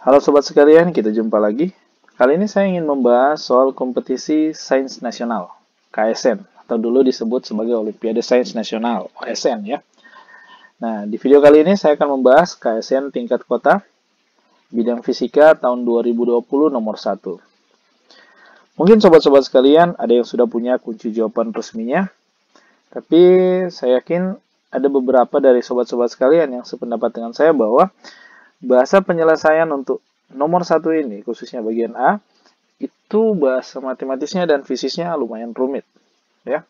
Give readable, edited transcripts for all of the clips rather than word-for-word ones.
Halo sobat sekalian, kita jumpa lagi. Kali ini saya ingin membahas soal kompetisi Sains Nasional, KSN, atau dulu disebut sebagai Olimpiade Sains Nasional, OSN ya. Nah, di video kali ini saya akan membahas KSN tingkat kota, bidang fisika tahun 2020 nomor 1. Mungkin sobat-sobat sekalian ada yang sudah punya kunci jawaban resminya, tapi saya yakin ada beberapa dari sobat-sobat sekalian yang sependapat dengan saya bahwa bahasa penyelesaian untuk nomor 1 ini, khususnya bagian A, itu bahasa matematisnya dan fisiknya lumayan rumit. Ya.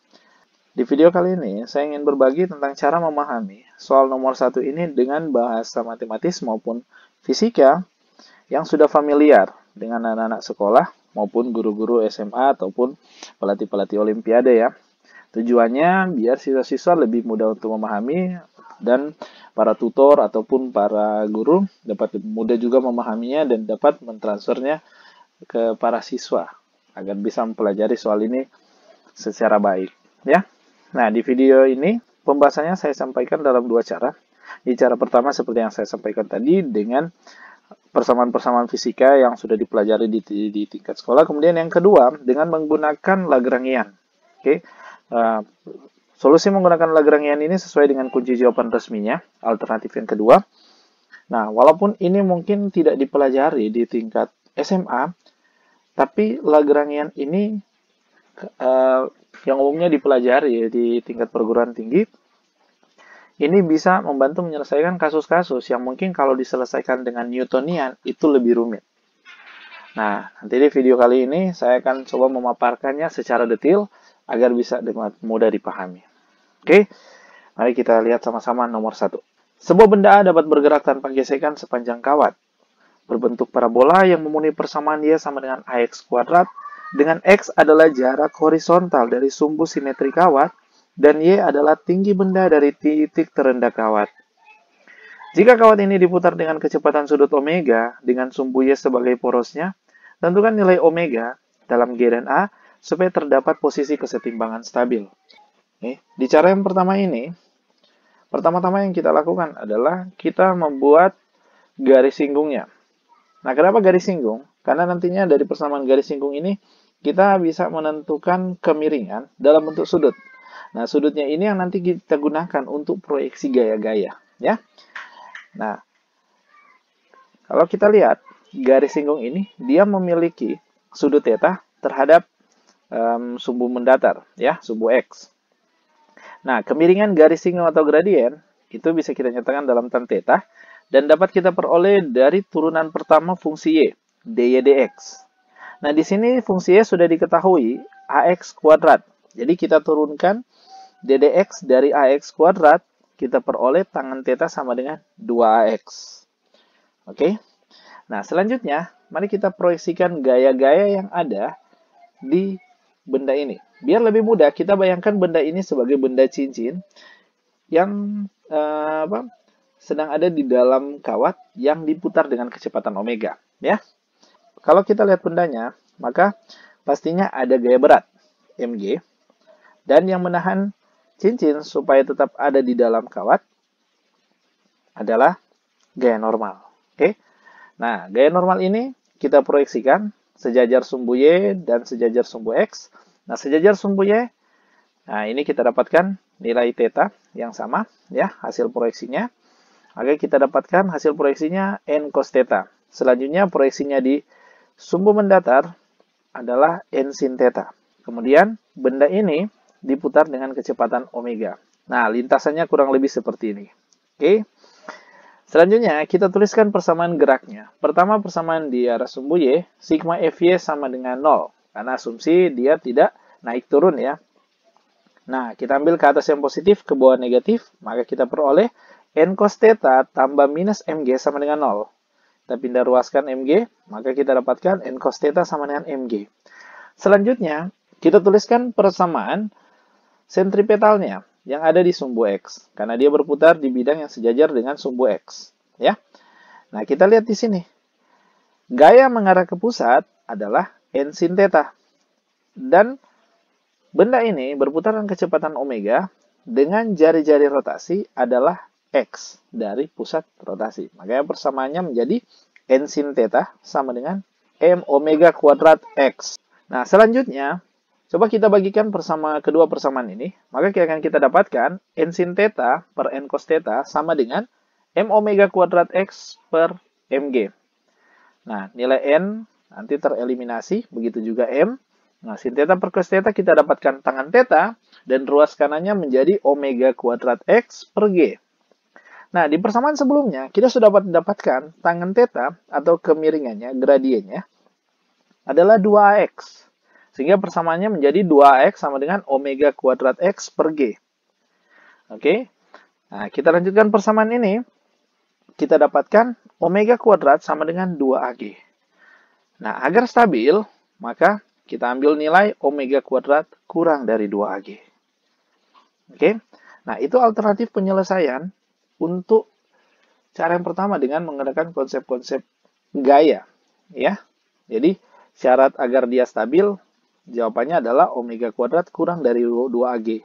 Di video kali ini, saya ingin berbagi tentang cara memahami soal nomor 1 ini dengan bahasa matematis maupun fisika yang sudah familiar dengan anak-anak sekolah maupun guru-guru SMA ataupun pelatih-pelatih Olimpiade ya. Tujuannya biar siswa-siswa lebih mudah untuk memahami dan para tutor ataupun para guru dapat mudah juga memahaminya dan dapat mentransfernya ke para siswa agar bisa mempelajari soal ini secara baik ya. Nah, di video ini pembahasannya saya sampaikan dalam dua cara. Di cara pertama seperti yang saya sampaikan tadi dengan persamaan-persamaan fisika yang sudah dipelajari di tingkat sekolah. Kemudian yang kedua dengan menggunakan Lagrangian. Oke. Solusi menggunakan Lagrangian ini sesuai dengan kunci jawaban resminya, alternatif yang kedua. Nah, walaupun ini mungkin tidak dipelajari di tingkat SMA, tapi Lagrangian ini yang umumnya dipelajari di tingkat perguruan tinggi, ini bisa membantu menyelesaikan kasus-kasus yang mungkin kalau diselesaikan dengan Newtonian itu lebih rumit. Nah, nanti di video kali ini saya akan coba memaparkannya secara detail agar bisa dengan mudah dipahami. Oke, mari kita lihat sama-sama nomor 1. Sebuah benda dapat bergerak tanpa gesekan sepanjang kawat. Berbentuk parabola yang memenuhi persamaan dia sama dengan AX kuadrat, dengan X adalah jarak horizontal dari sumbu simetri kawat, dan Y adalah tinggi benda dari titik terendah kawat. Jika kawat ini diputar dengan kecepatan sudut omega, dengan sumbu Y sebagai porosnya, tentukan nilai omega dalam G dan A, supaya terdapat posisi kesetimbangan stabil. Di cara yang pertama ini, pertama-tama yang kita lakukan adalah kita membuat garis singgungnya. Nah, kenapa garis singgung? Karena nantinya dari persamaan garis singgung ini, kita bisa menentukan kemiringan dalam bentuk sudut. Nah, sudutnya ini yang nanti kita gunakan untuk proyeksi gaya-gaya. Ya. Nah, kalau kita lihat, garis singgung ini, dia memiliki sudut theta terhadap sumbu mendatar, ya, sumbu X. Nah, kemiringan garis singgung atau gradien itu bisa kita nyatakan dalam tan theta dan dapat kita peroleh dari turunan pertama fungsi y, dy dx. Nah, di sini fungsi y sudah diketahui ax kuadrat. Jadi kita turunkan ddx dari ax kuadrat, kita peroleh tangen theta sama dengan 2ax. Oke. Nah, selanjutnya mari kita proyeksikan gaya-gaya yang ada di benda ini. Biar lebih mudah, kita bayangkan benda ini sebagai benda cincin yang sedang ada di dalam kawat yang diputar dengan kecepatan omega. Ya, kalau kita lihat bendanya, maka pastinya ada gaya berat, mg, dan yang menahan cincin supaya tetap ada di dalam kawat adalah gaya normal. Oke, nah gaya normal ini kita proyeksikan sejajar sumbu y dan sejajar sumbu x. Nah, sejajar sumbu y, nah ini kita dapatkan nilai theta yang sama, ya, hasil proyeksinya. Maka kita dapatkan hasil proyeksinya n cos theta. Selanjutnya proyeksinya di sumbu mendatar adalah n sin theta. Kemudian benda ini diputar dengan kecepatan omega. Nah, lintasannya kurang lebih seperti ini. Oke. Selanjutnya, kita tuliskan persamaan geraknya. Pertama, persamaan di arah sumbu y, sigma Fy sama dengan 0. Karena asumsi dia tidak naik turun ya. Nah, kita ambil ke atas yang positif, ke bawah negatif, maka kita peroleh n cos theta tambah minus mg sama dengan 0. Kita pindah ruaskan mg, maka kita dapatkan n cos theta sama dengan mg. Selanjutnya, kita tuliskan persamaan sentripetalnya yang ada di sumbu x, karena dia berputar di bidang yang sejajar dengan sumbu x. Ya. Nah, kita lihat di sini. Gaya mengarah ke pusat adalah n sin theta. Dan benda ini berputar dengan kecepatan omega dengan jari-jari rotasi adalah x dari pusat rotasi. Makanya persamaannya menjadi N sin theta sama dengan M omega kuadrat X. Nah, selanjutnya, coba kita bagikan kedua persamaan ini. Maka akan kita dapatkan N sin theta per N cos theta sama dengan M omega kuadrat X per Mg. Nah, nilai N nanti tereliminasi, begitu juga M. Nah, sin theta per cos theta kita dapatkan tangan theta, dan ruas kanannya menjadi omega kuadrat X per G. Nah, di persamaan sebelumnya, kita sudah mendapatkan tangan theta atau kemiringannya, gradiennya, adalah 2AX. Sehingga persamaannya menjadi 2AX sama dengan omega kuadrat X per G. Oke, nah kita lanjutkan persamaan ini. Kita dapatkan omega kuadrat sama dengan 2AG. Nah, agar stabil, maka kita ambil nilai omega kuadrat kurang dari 2AG. Oke, nah itu alternatif penyelesaian untuk cara yang pertama dengan menggunakan konsep-konsep gaya, ya. Jadi syarat agar dia stabil, jawabannya adalah omega kuadrat kurang dari 2AG.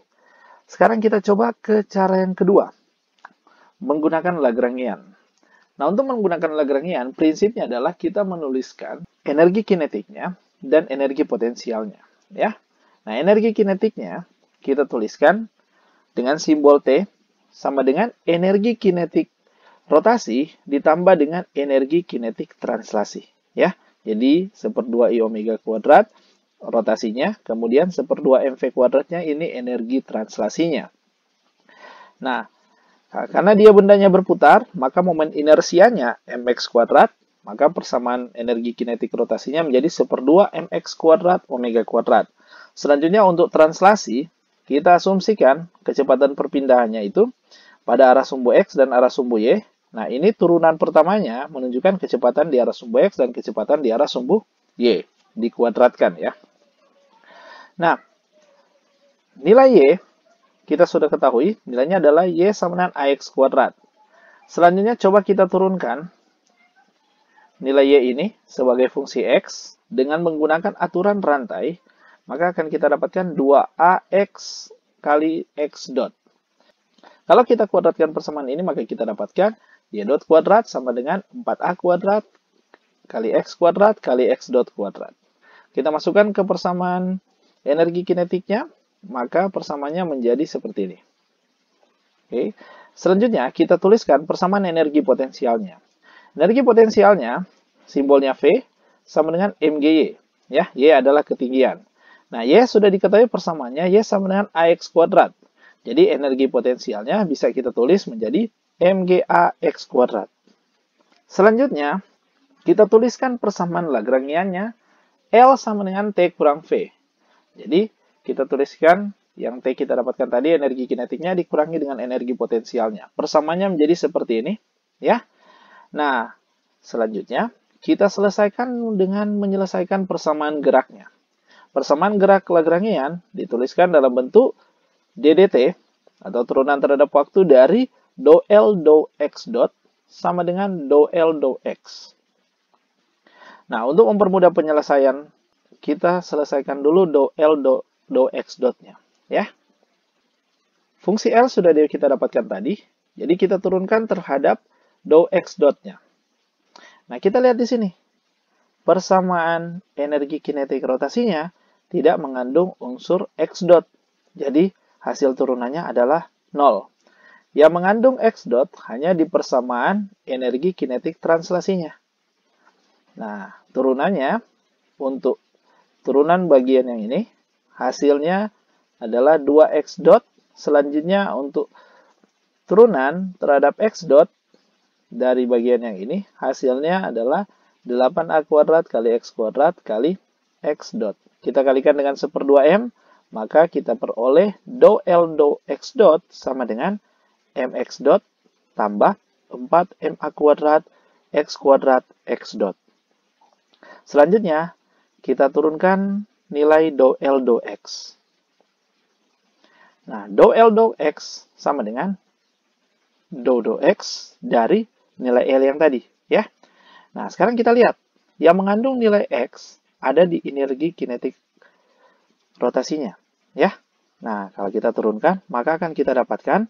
Sekarang kita coba ke cara yang kedua, menggunakan Lagrangian. Nah, untuk menggunakan Lagrangian, prinsipnya adalah kita menuliskan energi kinetiknya dan energi potensialnya, ya. Nah, energi kinetiknya kita tuliskan dengan simbol T sama dengan energi kinetik rotasi ditambah dengan energi kinetik translasi, ya. Jadi 1/2 I omega kuadrat rotasinya, kemudian 1/2 mv kuadratnya ini energi translasinya. Nah, karena dia bendanya berputar, maka momen inersianya mx kuadrat, maka persamaan energi kinetik rotasinya menjadi 1/2 mx kuadrat omega kuadrat. Selanjutnya untuk translasi, kita asumsikan kecepatan perpindahannya itu pada arah sumbu X dan arah sumbu Y. Nah, ini turunan pertamanya menunjukkan kecepatan di arah sumbu X dan kecepatan di arah sumbu Y. Dikuadratkan, ya. Nah, nilai Y kita sudah ketahui, nilainya adalah Y sama dengan AX kuadrat. Selanjutnya, coba kita turunkan nilai Y ini sebagai fungsi X dengan menggunakan aturan rantai, maka akan kita dapatkan 2AX kali X dot. Kalau kita kuadratkan persamaan ini, maka kita dapatkan Y dot kuadrat sama dengan 4A kuadrat kali X kuadrat kali X dot kuadrat. Kita masukkan ke persamaan energi kinetiknya, maka persamaannya menjadi seperti ini. Oke. Selanjutnya, kita tuliskan persamaan energi potensialnya. Energi potensialnya, simbolnya V, sama dengan MGY. Ya, Y adalah ketinggian. Nah, Y sudah diketahui persamaannya, Y sama dengan AX kuadrat. Jadi energi potensialnya bisa kita tulis menjadi MgAX kuadrat. Selanjutnya, kita tuliskan persamaan Lagrangiannya, L sama dengan T kurang V. Jadi, kita tuliskan yang T kita dapatkan tadi, energi kinetiknya dikurangi dengan energi potensialnya. Persamaannya menjadi seperti ini, ya. Nah, selanjutnya, kita selesaikan dengan menyelesaikan persamaan geraknya. Persamaan gerak Lagrangian dituliskan dalam bentuk DDT atau turunan terhadap waktu dari dou L dou X dot sama dengan dou L dou X. Nah, untuk mempermudah penyelesaian, kita selesaikan dulu dou L dou X dotnya, ya. Fungsi L sudah kita dapatkan tadi, jadi kita turunkan terhadap dou X dotnya. Nah, kita lihat di sini. Persamaan energi kinetik rotasinya tidak mengandung unsur X dot. Jadi, hasil turunannya adalah 0. Yang mengandung X dot hanya di persamaan energi kinetik translasinya. Nah, turunannya untuk turunan bagian yang ini, hasilnya adalah 2X dot. Selanjutnya untuk turunan terhadap X dot dari bagian yang ini, hasilnya adalah 8A kuadrat kali X kuadrat kali X dot. Kita kalikan dengan 1/2M, maka kita peroleh dou L dou X dot sama dengan MX dot tambah 4MA kuadrat X kuadrat X dot. Selanjutnya, kita turunkan nilai dou L dou X. Nah, dou L dou X sama dengan dou X dari nilai L yang tadi, ya. Nah, sekarang kita lihat. Yang mengandung nilai X ada di energi kinetik rotasinya, ya. Nah, kalau kita turunkan, maka akan kita dapatkan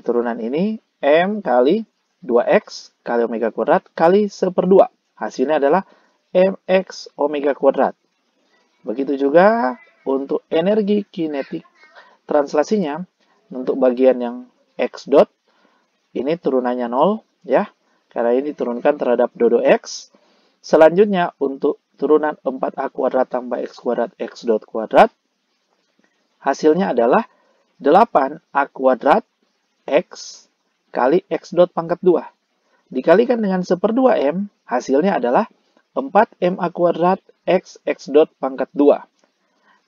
turunan ini M kali 2x kali omega kuadrat kali 1/2. Hasilnya adalah mx omega kuadrat. Begitu juga untuk energi kinetik translasinya, untuk bagian yang x dot, ini turunannya 0, ya, karena ini diturunkan terhadap dodo x. Selanjutnya, untuk turunan 4a kuadrat tambah x kuadrat x dot kuadrat, hasilnya adalah 8a kuadrat x kali x dot pangkat 2. Dikalikan dengan 1/2m, hasilnya adalah 4ma kuadrat x dot pangkat 2.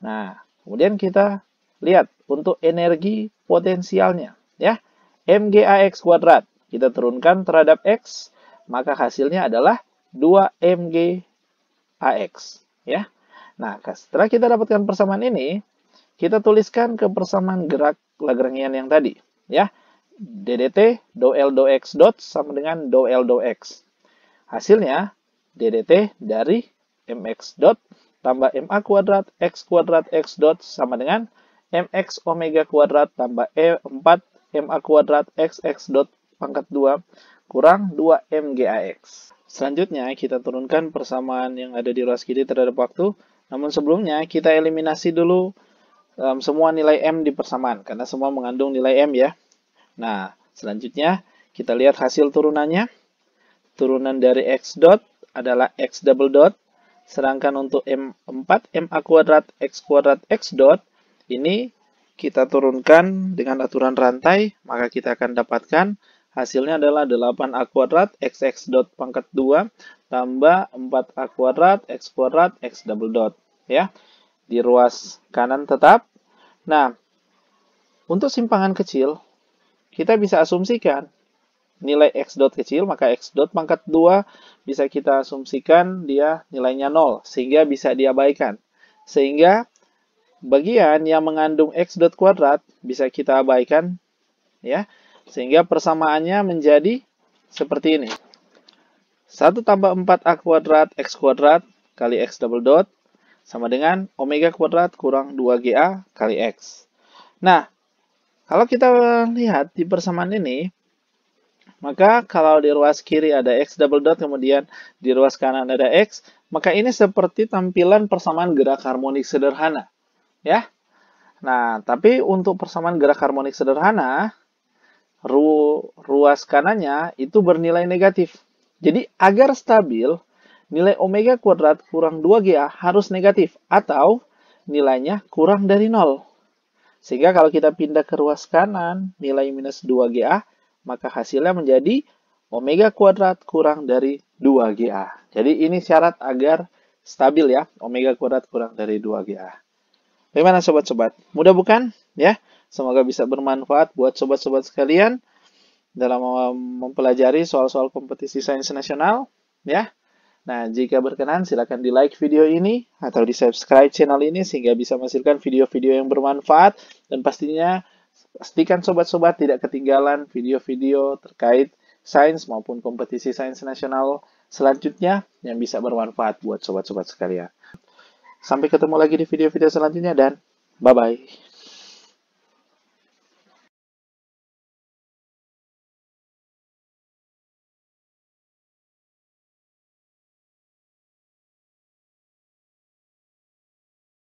Nah, kemudian kita lihat untuk energi potensialnya, ya. mgax kuadrat kita turunkan terhadap x, maka hasilnya adalah 2mgax, ya. Nah, setelah kita dapatkan persamaan ini, kita tuliskan ke persamaan gerak Lagrangian yang tadi, ya. ddt dou L dou x dot sama dengan dou L dou x. Hasilnya ddt dari mx dot tambah ma kuadrat x dot sama dengan mx omega kuadrat tambah 4ma kuadrat x dot pangkat 2 kurang 2mgax. Selanjutnya kita turunkan persamaan yang ada di ruas kiri terhadap waktu. Namun sebelumnya kita eliminasi dulu semua nilai m di persamaan karena semua mengandung nilai m, ya. Nah, selanjutnya kita lihat hasil turunannya. Turunan dari x dot adalah x double dot, sedangkan untuk m4 ma kuadrat x dot ini kita turunkan dengan aturan rantai, maka kita akan dapatkan hasilnya adalah 8a kuadrat x dot pangkat 2 tambah 4a kuadrat x double dot, ya. Di ruas kanan tetap. Nah, untuk simpangan kecil kita bisa asumsikan nilai x dot kecil, maka x dot pangkat 2 bisa kita asumsikan dia nilainya 0, sehingga bisa diabaikan. Sehingga bagian yang mengandung x dot kuadrat bisa kita abaikan, ya. Sehingga persamaannya menjadi seperti ini. 1 tambah 4a kuadrat x kuadrat kali x double dot sama dengan omega kuadrat kurang 2ga kali x. Nah, kalau kita lihat di persamaan ini, maka kalau di ruas kiri ada x double dot, kemudian di ruas kanan ada x, maka ini seperti tampilan persamaan gerak harmonik sederhana, ya. Nah, tapi untuk persamaan gerak harmonik sederhana, ruas kanannya itu bernilai negatif. Jadi agar stabil, nilai omega kuadrat kurang 2ga harus negatif atau nilainya kurang dari 0. Sehingga kalau kita pindah ke ruas kanan, nilai minus 2ga, maka hasilnya menjadi omega kuadrat kurang dari 2ga. Jadi ini syarat agar stabil, ya, omega kuadrat kurang dari 2ga. Bagaimana sobat-sobat? Mudah bukan? Ya, semoga bisa bermanfaat buat sobat-sobat sekalian dalam mempelajari soal-soal kompetisi sains nasional, ya. Nah, jika berkenan silakan di like video ini atau di subscribe channel ini sehingga bisa menghasilkan video-video yang bermanfaat, dan pastikan sobat-sobat tidak ketinggalan video-video terkait sains maupun kompetisi sains nasional selanjutnya yang bisa bermanfaat buat sobat-sobat sekalian. Sampai ketemu lagi di video-video selanjutnya dan bye-bye.